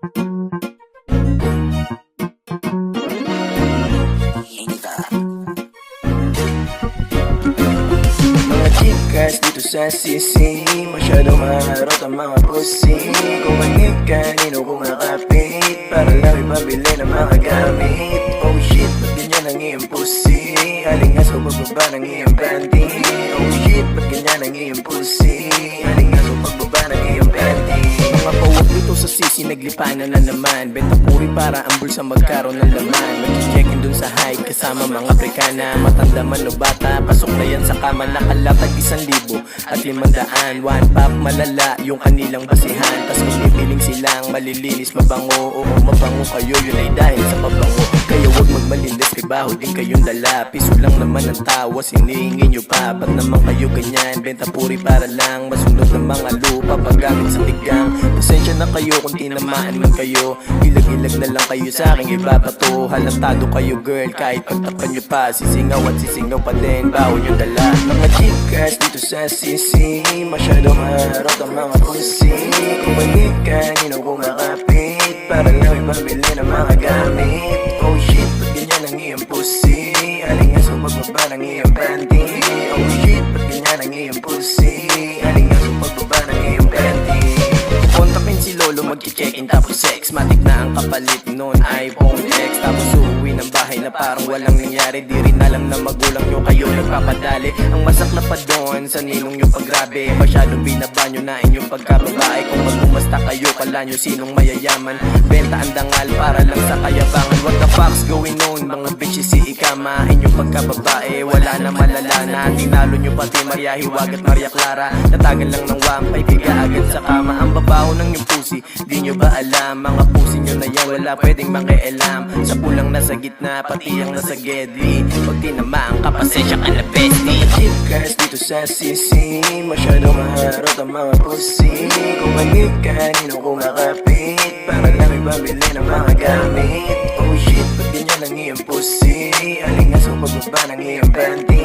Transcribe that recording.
Mga chikas dito sa sisi, masyadong maharot ang mga pusi. Kung manig kanino kumakapit, para lang ipabili ng mga gamit. Oh shit, ba't ganyan ang iyong pusi? Alingas o pagbaba ng iyong panty? Oh shit, ba't ganyan ang iyong pusi? Alingas o pagbaba ng iyong panty? Mga pawag dito sa sisi, naglipanan na naman. Benta puri para ang bulsa magkaroon ng laman. Mag-checkin dun sa high kasama mga Afrikana. Matanda man o bata, pasok na yan sa kama. Nakalatag 1,000 at 500. One pop malala yung kanilang basihan. Tas magpipiling silang malilinis, mabango. Oo, mabango kayo, yun ay dahil sa pabango. Kaya wag magmalinis, kay baho din kayong dala. Piso lang naman ang tawa, sinihingi nyo pa. Ba't naman kayo ganyan? Benta puri para lang masunod ng mga lupa, paggamit sa tigang. Pasensya na kayo kung tinamaan man kayo. Ilag-ilag na lang kayo sa aking ibabato. Halantado kayo girl, kahit pagtapan nyo pa. Sisingaw at sisingaw pa din, baho nyo dala. Mga chikas dito sa sisi, masyadong maharot ang mga pusi. Kung manig kanino kumakapit, para lang ipabili ng mga gamit. Oh shit, ba't ganyan ang iyong pusi? Alingas o pagbaba ng iyong panty? Oh shit, ba't ganyan ang iyong pusi? Alingas o pagbaba ng iyong panty? Kontakin si Lolo, magki-check-in tapos sex. Matik na ang kapalit nun, iPhone X. Tapos uuwi ng bahay na parang walang nangyari. Di rin alam na magulang nyo kayo nagpapadali. Ang masak na pa doon sa ninong nyo paggrabe. Masyadong binabanyo na inyong pagkababae. Kung magmumasta kayo, kala nyo sinong mayayaman. Benta ang dangal para lang sa kayabangan. What the fuck's going on? Mga bitches si Ikama. Inyong pagkababae, wala na malala na. Tinalo nyo pati Maria Hiwag at Maria Clara. Natagal lang ng wampay, biga agad sa kama. Ang babaho ng yung pusi, di nyo ba alam? Mga pusi nyo na yan, wala pwedeng makialam. Sa pulang nasa gitna, pati ang nasa gedli. Pag tinamaan ka, pasensya ka na bestie. Chikas dito sa sisi, masyadong maharot ang mga pusi. Kung manig kanino kumakapit, para lang ipabili ng mga gamit. Oh shit, ba't ganyan ang iyong pusi? Alingas o pagbaba ng iyong panty?